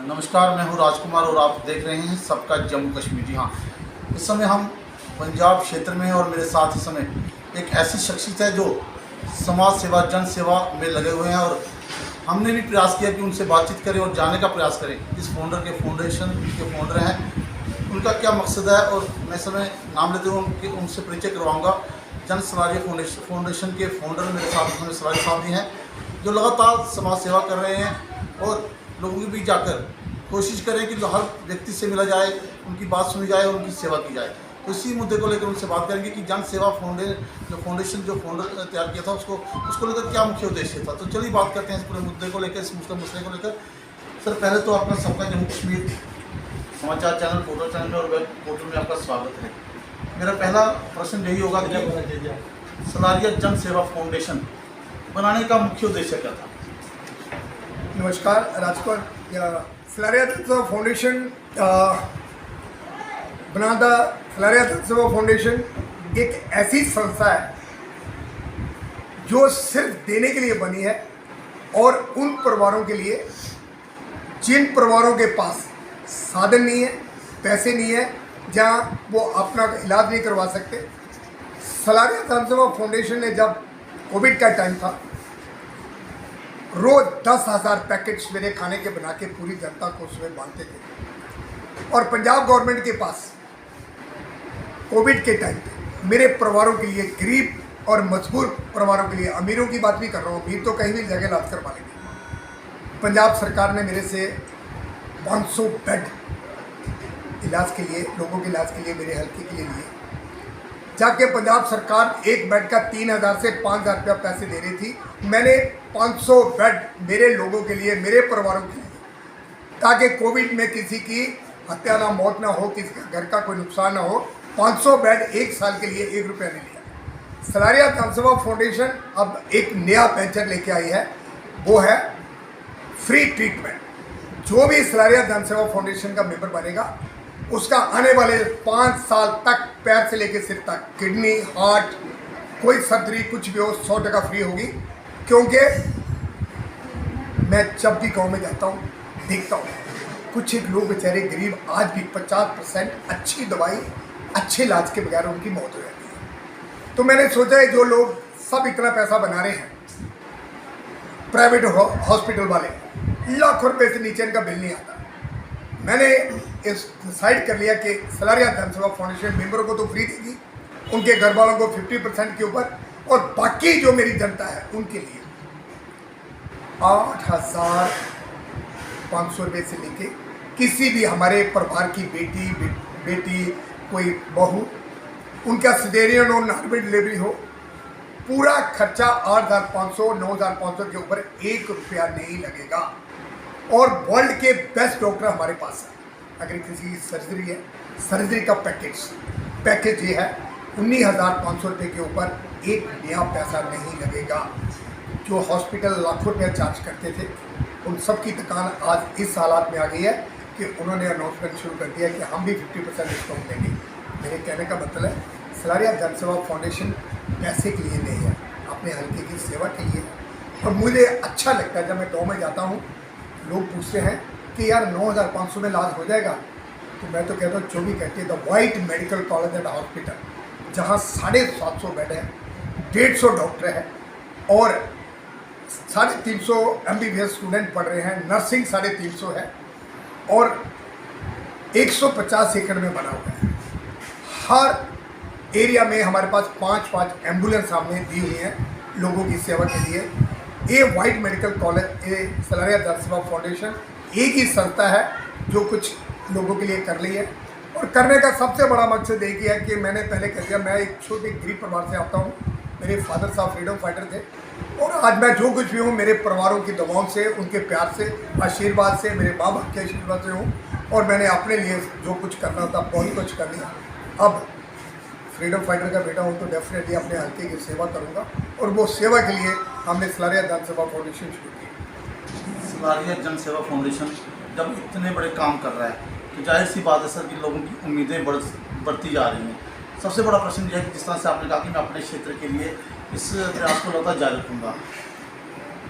नमस्कार, मैं हूं राजकुमार और आप देख रहे हैं सबका जम्मू कश्मीर। जी हाँ, इस समय हम पंजाब क्षेत्र में हैं और मेरे साथ इस समय एक ऐसी शख्सियत है जो समाज सेवा, जन सेवा में लगे हुए हैं और हमने भी प्रयास किया कि उनसे बातचीत करें और जानने का प्रयास करें इस फाउंडेशन के फाउंडर हैं, उनका क्या मकसद है। और मैं समय नाम लेते हुए उनसे परिचय करवाऊँगा। जन सलारिया फाउंडेशन के फाउंडर मेरे साथ हमें सलारी साहब भी हैं, जो लगातार समाज सेवा कर रहे हैं और लोगों के बीच जाकर कोशिश करें कि जो हर व्यक्ति से मिला जाए, उनकी बात सुनी जाए और उनकी सेवा की जाए। तो इसी मुद्दे को लेकर उनसे बात करेंगे कि जन सेवा फाउंडेशन जो फाउंडर तैयार किया था उसको लेकर क्या मुख्य उद्देश्य था। तो चलिए बात करते हैं इस पूरे मुद्दे को लेकर, इस मुश्किल मसले को लेकर। सर, पहले तो अपना सबका जम्मू कश्मीर समाचार चैनल, पोर्टल चैनल और वेब पोर्टल में आपका स्वागत है। मेरा पहला प्रश्न यही होगा कि सलारिया जन सेवा फाउंडेशन बनाने का मुख्य उद्देश्य क्या था? नमस्कार राजकुमार। सलारिया जन सेवा फाउंडेशन बनाना सलारिया जन सेवा फाउंडेशन एक ऐसी संस्था है जो सिर्फ देने के लिए बनी है और उन परिवारों के लिए जिन परिवारों के पास साधन नहीं है, पैसे नहीं है, जहाँ वो अपना इलाज नहीं करवा सकते। सलारिया जन सेवा फाउंडेशन ने जब कोविड का टाइम था, रोज 10,000 पैकेट सवेरे खाने के बना के पूरी जनता को उसमें बांटते थे। और पंजाब गवर्नमेंट के पास कोविड के टाइम पे मेरे परिवारों के लिए, गरीब और मजबूर परिवारों के लिए, अमीरों की बात भी कर रहा हूँ, अमीर तो कहीं भी जगह इलाज करवा लेंगे, पंजाब सरकार ने मेरे से 500 बेड इलाज के लिए, लोगों के इलाज के लिए, मेरे हल्के के लिए लिए। जाके पंजाब सरकार एक बेड का 3,000 से 5,000 रुपया पैसे दे रही थी। मैंने 500 बेड मेरे लोगों के लिए, मेरे परिवारों के लिए, ताकि कोविड में किसी की हत्या ना, मौत ना हो, किसी का घर का कोई नुकसान ना हो, 500 बेड एक साल के लिए 1 रुपया नहीं लिया। सलारिया जन सेवा फाउंडेशन अब एक नया वेंचर लेके आई है, वो है फ्री ट्रीटमेंट। जो भी सलारिया जन सेवा फाउंडेशन का मेंबर बनेगा उसका आने वाले 5 साल तक पैर से लेकर सिर तक, किडनी, हार्ट, कोई सर्जरी कुछ भी हो, 100% फ्री होगी। क्योंकि मैं जब भी गांव में जाता हूँ देखता हूँ कुछ एक लोग बेचारे गरीब आज भी 50% अच्छी दवाई, अच्छे इलाज के बगैर उनकी मौत हो जाती है। तो मैंने सोचा है जो लोग सब इतना पैसा बना रहे हैं, प्राइवेट हॉस्पिटल वाले, लाखों रुपये से नीचे इनका बिल नहीं आता, मैंने इस डिसाइड कर लिया कि सलारिया जन सेवा फाउंडेशन मेंबरों को तो फ्री देगी, उनके घर वालों को 50% के ऊपर, और बाकी जो मेरी जनता है उनके लिए 8,500 रुपये से लेके किसी भी हमारे परिवार की बेटी कोई बहू, उनका सिजेरियन हो, नॉर्मल डिलीवरी हो, पूरा खर्चा 8,500 9,500 के ऊपर 1 रुपया नहीं लगेगा। और वर्ल्ड के बेस्ट डॉक्टर हमारे पास है। अगर किसी की सर्जरी है, सर्जरी का पैकेज ये है 19,500 रुपये के ऊपर 1 नया पैसा नहीं लगेगा। जो हॉस्पिटल लाखों रुपया चार्ज करते थे, उन सब की दुकान आज इस हालात में आ गई है कि उन्होंने अनाउंसमेंट शुरू कर दिया कि हम भी 50% डिस्काउंट देंगे। मेरे कहने का मतलब है सलारिया जन सेवा फाउंडेशन पैसे के लिए नहीं है, अपने हल्के की सेवा के लिए। और मुझे अच्छा लगता है जब मैं गाँव में जाता हूँ, लोग पूछते हैं कि यार 9,500 में इलाज हो जाएगा, तो मैं तो कहता हूँ 24 घंटे the white medical college and hospital, जहाँ 750 बेड है, 150 डॉक्टर है और 350 MBBS स्टूडेंट पढ़ रहे हैं, नर्सिंग 350 है और 150 एकड़ में बना हुआ है। हर एरिया में हमारे पास 5-5 एम्बुलेंस हमने दी हुई हैं लोगों की सेवा के लिए। ये वाइट मेडिकल कॉलेज, ये सलारिया जन सेवा फाउंडेशन एक ही संस्था है जो कुछ लोगों के लिए कर रही है। और करने का सबसे बड़ा मकसद एक ही है कि मैंने पहले कह दिया, मैं एक छोटे गरीब परिवार से आता हूँ। मेरे फादर साहब फ्रीडम फाइटर थे और आज मैं जो कुछ भी हूँ मेरे परिवारों की दवाओं से, उनके प्यार से, आशीर्वाद से, मेरे माँ बाप के आशीर्वाद से हूँ। और मैंने अपने लिए जो कुछ करना था बहुत कुछ कर लिया। अब फ्रीडम फाइटर का बेटा हूँ तो डेफिनेटली अपने हल्के की सेवा करूँगा और वो सेवा के लिए हमने सलारिया जन सेवा फाउंडेशन शुरू की। सलारिया जन सेवा फाउंडेशन जब इतने बड़े काम कर रहा है तो जाहिर सी बात है सर कि लोगों की उम्मीदें बढ़ती जा रही हैं। सबसे बड़ा प्रश्न यह है कि जिस तरह से आपने कहा कि मैं अपने क्षेत्र के लिए इस प्रयास को लगातार जारी रखूँगा,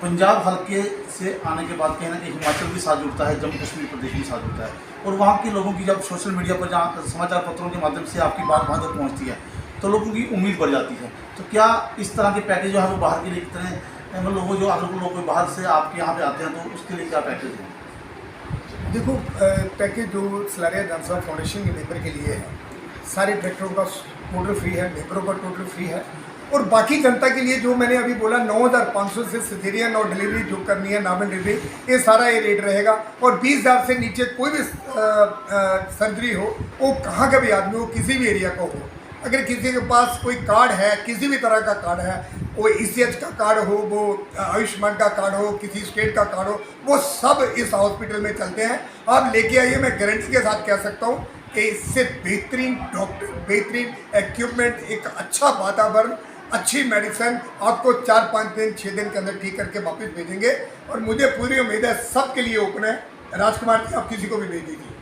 पंजाब हल्के से आने के बाद कहीं ना कहीं हिमाचल भी साथ जुड़ता है, जम्मू कश्मीर प्रदेश भी साथ जुड़ता है, और वहाँ के लोगों की जब सोशल मीडिया पर जहाँ समाचार पत्रों के माध्यम से आपकी बात वहाँ तक पहुँचती है तो लोगों की उम्मीद बढ़ जाती है। तो क्या इस तरह के पैकेज जो है वो बाहर के लिए कितने लोगों जो अगर लोग कोई बाहर से आपके यहाँ पे आते हैं तो उसके लिए क्या पैकेज है? देखो, पैकेज जो सलारिया डांसर फाउंडेशन के मेंबर के लिए है, सारे डायरेक्टरों का टोटल फ्री है, मेंबरों का टोटल फ्री है, और बाकी जनता के लिए जो मैंने अभी बोला 9,500 से सिजेरियन और डिलीवरी जो करनी है, नॉर्मल डिलीवरी, ये सारा ये रेट रहेगा। और 20,000 से नीचे कोई भी सर्जरी हो, वो कहाँ का भी आदमी हो, किसी भी एरिया का हो, अगर किसी के पास कोई कार्ड है, किसी भी तरह का कार्ड है, वो ECH का कार्ड हो, वो आयुष्मान का कार्ड हो, किसी स्टेट का कार्ड हो, वो सब इस हॉस्पिटल में चलते हैं। आप लेके आइए, मैं गारंटी के साथ कह सकता हूँ कि इससे बेहतरीन डॉक्टर, बेहतरीन इक्विपमेंट, एक अच्छा वातावरण, अच्छी मेडिसिन आपको 4, 5 दिन, 6 दिन के अंदर ठीक करके वापस भेजेंगे। और मुझे पूरी उम्मीद है सबके लिए ओपन है। राजकुमार जी, आप किसी को भी भेज दीजिए।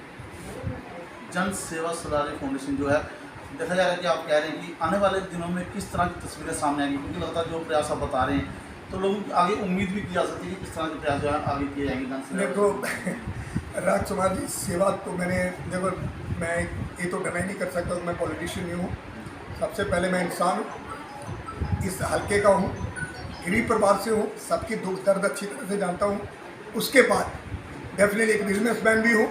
जन सेवा सलारी फाउंडेशन जो है, देखा जा रहा है कि आप कह रहे हैं कि आने वाले दिनों में किस तरह की तस्वीरें सामने आएंगी, क्योंकि लगातार जो प्रयास आप बता रहे हैं तो लोगों की आगे उम्मीद भी की जा सकती है कि किस तरह के प्रयास जो है आगे किए जाएंगे जन सेवा। देखो राजकुमार जी, सेवा तो मैंने, देखो मैं ये तो डिनाई नहीं कर सकता कि मैं पॉलिटिशियन नहीं हूँ। सबसे पहले मैं इंसान हूँ, इस हल्के का हूँ, गरीब परिवार से हूँ, सबकी दुख दर्द अच्छी तरह से जानता हूँ। उसके बाद डेफिनेटली एक बिजनेसमैन भी हूँ,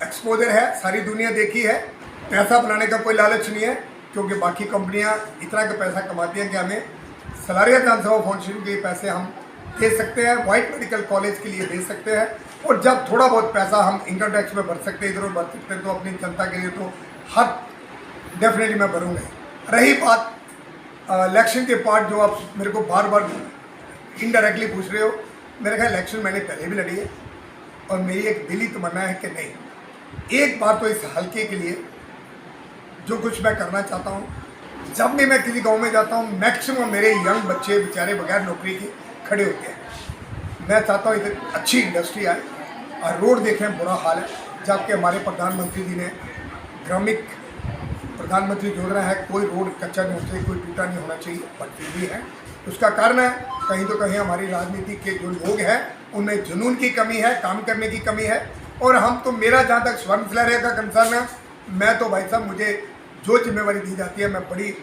एक्सपोजर है, सारी दुनिया देखी है। पैसा बनाने का कोई लालच नहीं है, क्योंकि बाकी कंपनियां इतना का पैसा कमाती हैं कि हमें सलारिया विधानसभा फाउंडेशन के पैसे हम दे सकते हैं, वाइट मेडिकल कॉलेज के लिए दे सकते हैं, और जब थोड़ा बहुत पैसा हम इनकम टैक्स में भर सकते हैं, इधर भर सकते हैं, तो अपनी जनता के लिए तो हर डेफिनेटली मैं भरूँगा। रही बात इलेक्शन के पार्ट, जो आप मेरे को बार बार इनडायरेक्टली पूछ रहे हो, मेरे ख्याल इलेक्शन मैंने पहले भी लड़ी है, और मेरी एक दिली तमन्ना है कि नहीं, एक बार तो इस हल्के के लिए जो कुछ मैं करना चाहता हूँ, जब भी मैं किसी गांव में जाता हूँ, मैक्सिमम मेरे यंग बच्चे बेचारे बगैर नौकरी के खड़े होते हैं। मैं चाहता हूँ इधर अच्छी इंडस्ट्री आए, और रोड देखें बुरा हाल है, जबकि हमारे प्रधानमंत्री जी ने ग्रामीण प्रधानमंत्री योजना है, कोई रोड कच्चा नहीं होना चाहिए, कोई टूटा नहीं होना चाहिए, बट फिर भी है। उसका कारण है कहीं तो कहीं हमारी राजनीति के जो लोग हैं उनमें जुनून की कमी है, काम करने की कमी है। और हम तो, मेरा जहाँ तक स्वर्ण सलारिया का कंसर्न है, मैं तो भाई साहब, मुझे जो जिम्मेवारी दी जाती है मैं बड़ी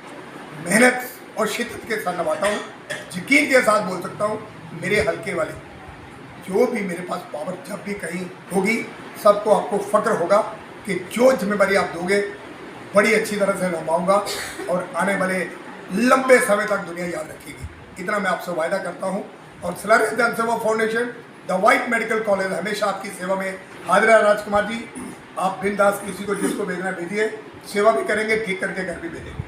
मेहनत और शिद्दत के साथ निभाता हूँ। यकीन के साथ बोल सकता हूँ, मेरे हल्के वाले जो भी मेरे पास पावर जब भी कहीं होगी, सबको आपको फ़ख्र होगा कि जो जिम्मेवारी आप दोगे बड़ी अच्छी तरह से निभाऊंगा, और आने वाले लंबे समय तक दुनिया याद रखेगी। इतना मैं आपसे वायदा करता हूँ। और सलारिया जनसेवा foundation, the white medical college हमेशा आपकी सेवा में हाजिर है। राजकुमार जी, आप बिंदास किसी को जिसको भेजना भेजिए, सेवा भी करेंगे, ठीक करके घर भी भेजेंगे।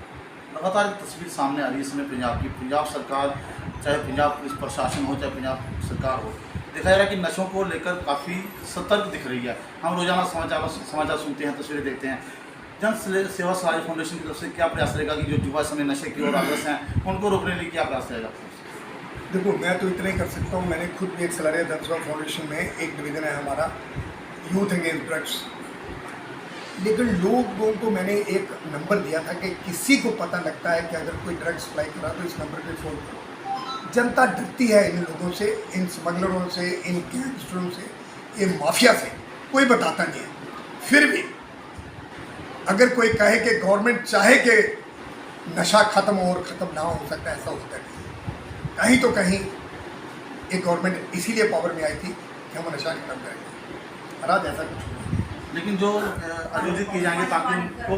लगातार एक तस्वीर सामने आ रही है इस समय पंजाब की, पंजाब सरकार, चाहे पंजाब पुलिस प्रशासन हो, चाहे पंजाब सरकार हो, देखा जा रहा है कि नशों को लेकर काफ़ी सतर्क दिख रही है। हम रोजाना समाचार सुनते हैं, तस्वीरें देखते हैं। जन सेवा सलारी फाउंडेशन की तरफ से क्या प्रयास रहेगा कि जो युवा समय नशे की ओर अग्रसर हैं उनको रोकने के लिए क्या प्रयास रहेगा? देखो, मैं तो इतना ही कर सकता हूँ। मैंने खुद भी एक सलारिया जनसेवा फाउंडेशन में एक डिवीज़न है हमारा, यूथ अगेंस्ट ड्रग्स, लेकिन लोगों को मैंने एक नंबर दिया था कि किसी को पता लगता है कि अगर कोई ड्रग्स सप्लाई करा तो इस नंबर पे फ़ोन करो। जनता डरती है इन लोगों से, इन स्मगलरों से, इन गैंगस्टरों से, इन माफिया से, कोई बताता नहीं है। फिर भी अगर कोई कहे कि गवर्नमेंट चाहे कि नशा ख़त्म हो और ख़त्म ना हो सकता, ऐसा होता नहीं। कहीं तो कहीं एक गवर्नमेंट इसीलिए पावर में आई थी कि हम नशा खत्म करेंगे, आज ऐसा कुछ नहीं। लेकिन जो आयोजित किए जाएंगे ताकि उनको,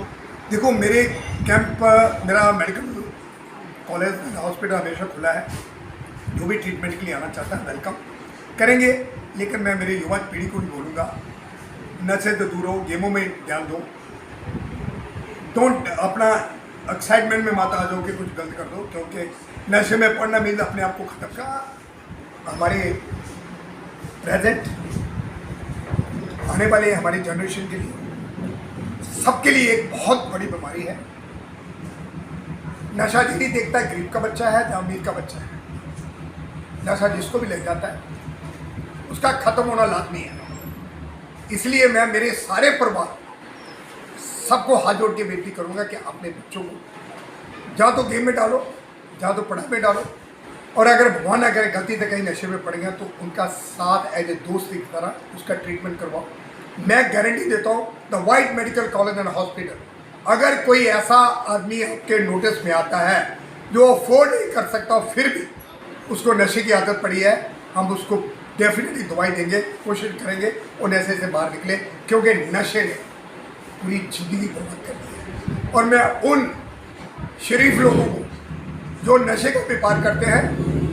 देखो, मेरे कैंप, मेरा मेडिकल कॉलेज हॉस्पिटल हमेशा खुला है, जो भी ट्रीटमेंट के लिए आना चाहता है वेलकम करेंगे। लेकिन मैं मेरे युवा पीढ़ी को भी बोलूँगा, नशे से दूर हो, गेमों में ध्यान दो, डोंट अपना एक्साइटमेंट में मत आ जाओ कि कुछ गलत कर दो, क्योंकि नशे में पड़ना मीन्स अपने आप को खत्म का। हमारे प्रेजेंट आने वाले हमारी जनरेशन के लिए, सबके लिए एक बहुत बड़ी बीमारी है। नशा जी नहीं देखता गरीब का बच्चा है या अमीर का बच्चा है, नशा जिसको भी लग जाता है उसका खत्म होना लाजमी है। इसलिए मैं मेरे सारे परिवार सबको हाथ जोड़ के बेनती करूंगा कि अपने बच्चों को या तो गेम में डालो, या तो पढ़ाई में डालो, और अगर भगवान ना करे गलती से कहीं नशे में पड़ गया तो उनका साथ एज ए दोस्त की तरह उसका ट्रीटमेंट करवाओ। मैं गारंटी देता हूँ the white medical college and hospital, अगर कोई ऐसा आदमी आपके नोटिस में आता है जो अफोर्ड नहीं कर सकता फिर भी उसको नशे की आदत पड़ी है, हम उसको डेफिनेटली दवाई देंगे, कोशिश करेंगे वो नशे से बाहर निकले, क्योंकि नशे ने पूरी जिंदगी बर्बाद कर दी है। और मैं उन शरीफ लोगों को जो नशे का व्यापार करते हैं,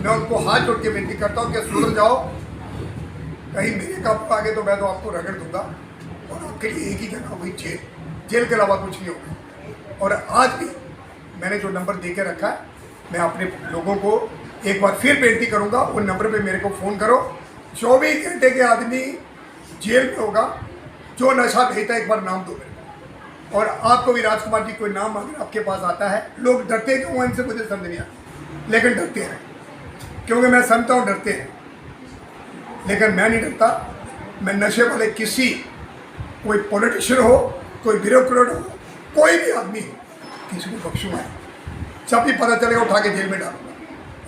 मैं उनको हाथ जोड़ के विनती करता हूँ कि सुधर जाओ, कहीं मेरे काबू आगे तो मैं तो आपको रगड़ दूंगा और आपके लिए एक ही जगह हुई जेल, जेल के अलावा कुछ नहीं होगा। और आज भी मैंने जो नंबर दे के रखा है, मैं अपने लोगों को एक बार फिर बेनती करूंगा, उन नंबर पे मेरे को फ़ोन करो। 24 घंटे के आदमी जेल में होगा जो नशा भेजता है, एक बार नाम दो मेरे को। और आपको भी राजकुमार जी कोई नाम अगर आपके पास आता है, लोग डरते क्यों हैं इनसे मुझे समझ नहीं आता, लेकिन डरते हैं, क्योंकि मैं समझता हूँ डरते हैं, लेकिन मैं नहीं डरता। मैं नशे वाले किसी, कोई पॉलिटिशियन हो, कोई ब्यूरोक्रेट हो, कोई भी आदमी हो, किसी को बख्शूंगा, सब भी पता चलेगा उठा के जेल में डालूंगा,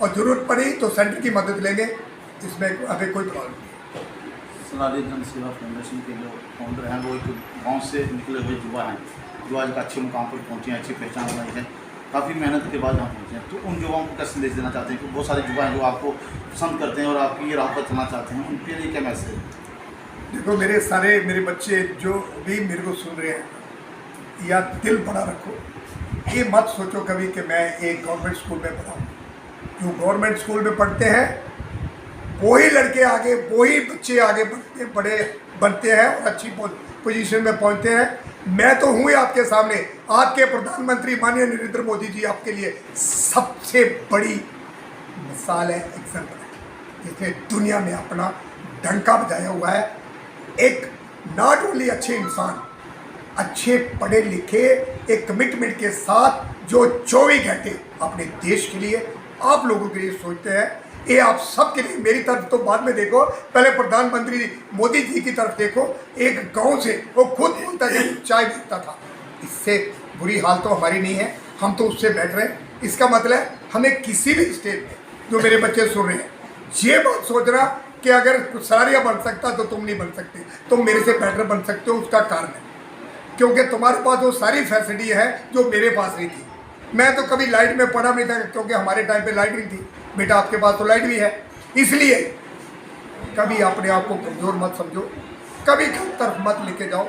और ज़रूरत पड़ी तो सेंटर की मदद लेंगे, इसमें अभी कोई प्रॉब्लम नहीं। सलारी जन सेवा फाउंडेशन के जो फाउंडर हैं वो एक गांव से निकले हुए युवा हैं जो आज एक अच्छे मुकाम पर पहुंचे हैं, अच्छी पहचान बनाई है, काफ़ी मेहनत के बाद यहाँ पहुँचे हैं। तो उन युवाओं को क्या संदेश देना चाहते हैं कि बहुत सारे युवा हैं जो आपको पसंद करते हैं और आपकी ये राह पर चलना चाहते हैं, उनके लिए क्या मैसेज है? देखो मेरे बच्चे जो भी मेरे को सुन रहे हैं, या दिल बड़ा रखो, ये मत सोचो कभी कि मैं एक गवर्नमेंट स्कूल में पढ़ा हूँ। जो गवर्नमेंट स्कूल में पढ़ते हैं वही लड़के आगे, वही बच्चे आगे बड़े बनते हैं और अच्छी पोजीशन में पहुंचते हैं। मैं तो हूँ आपके सामने, आपके प्रधानमंत्री माननीय नरेंद्र मोदी जी आपके लिए सबसे बड़ी मिसाल है, एग्जाम्पल है, जिसने दुनिया में अपना डंका बजाया हुआ है। एक नॉट ओनली अच्छे इंसान, अच्छे पढ़े लिखे, एक कमिटमेंट के साथ जो 24 घंटे अपने देश के लिए, आप लोगों के लिए सोचते हैं। ये आप सब के लिए, मेरी तरफ तो बाद में देखो, पहले प्रधानमंत्री मोदी जी की तरफ देखो। एक गांव से वो खुद बोलता है चाय बेचता था, इससे बुरी हाल तो हमारी नहीं है, हम तो उससे बैठ रहे हैं। इसका मतलब हमें किसी भी स्टेट में जो मेरे बच्चे सुन रहे हैं, ये बात सोचना कि अगर सलारिया बन सकता तो तुम नहीं बन सकते, तुम मेरे से बेटर बन सकते हो। उसका कारण है क्योंकि तुम्हारे पास वो सारी फैसिलिटी है जो मेरे पास नहीं थी। मैं तो कभी लाइट में पढ़ा नहीं था, क्योंकि हमारे टाइम पे लाइट नहीं थी। बेटा आपके पास तो लाइट भी है, इसलिए कभी अपने आप को कमज़ोर मत समझो, कभी गलत तरफ मत लेके जाओ,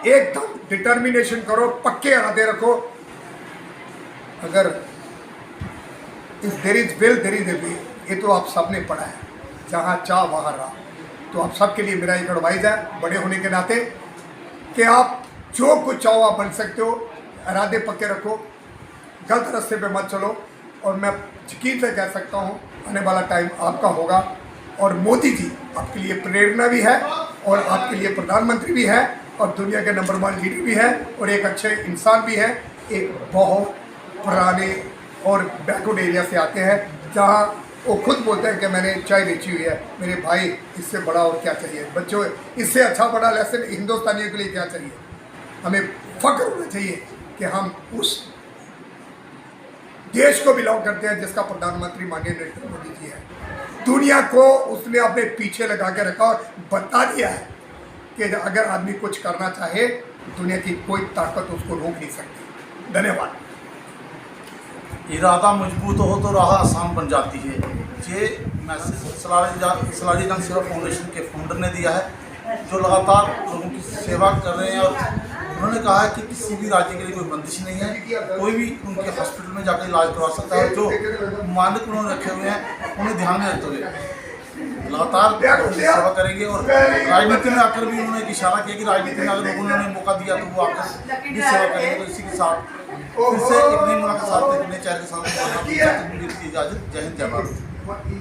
एकदम डिटर्मिनेशन करो, पक्के इरादे रखो। अगर इस there is will there is a way, ये तो आप सब ने पढ़ा है, जहाँ चाह वहाँ राह। तो आप सबके लिए मेरा एक एडवाइस है बड़े होने के नाते कि आप जो कुछ चाहो आप बन सकते हो, इरादे पक्के रखो, गलत रास्ते पे मत चलो। और मैं यकीन से कह सकता हूँ आने वाला टाइम आपका होगा, और मोदी जी आपके लिए प्रेरणा भी है, और आपके लिए प्रधानमंत्री भी है, और दुनिया के नंबर 1 लीडर भी है, और एक अच्छे इंसान भी है। एक बहुत पुराने और बैकवर्ड एरिया से आते हैं, जहाँ वो खुद बोलते हैं कि मैंने चाय बेची हुई है। मेरे भाई, इससे बड़ा और क्या चाहिए? बच्चों, इससे अच्छा बड़ा लेसन हिंदुस्तानियों के लिए क्या चाहिए? हमें फख्र होना चाहिए कि हम उस देश को बिलोंग करते हैं जिसका प्रधानमंत्री माननीय नरेंद्र मोदी जी है। दुनिया को उसने अपने पीछे लगा के रखा और बता दिया है कि अगर आदमी कुछ करना चाहे, दुनिया की कोई ताकत उसको रोक नहीं सकती। धन्यवाद। इरादा मजबूत हो तो राह आसान बन जाती है, ये मैसेज सलारी जन सेवा फाउंडेशन के फाउंडर ने दिया है, जो लगातार लोगों की सेवा कर रहे हैं। और उन्होंने कहा है कि किसी भी राज्य के लिए कोई बंदिश नहीं है, कोई भी उनके हॉस्पिटल में जाकर इलाज करवा सकता है। जो मानक उन्होंने रखे हुए हैं उन्हें ध्यान में रखते हुए लगातार सेवा करेंगे। और राजनीति में आकर भी उन्होंने एक इशारा किया कि राजनीति में अगर लोगों ने उन्हें मौका दिया तो वो आकर भी सेवा करेंगे। तो इसी के साथ फिर से एक नई मुलाकात के साथ, एक नए चेहरे के साथ इजाज़त। जय हिंद, जय भारत।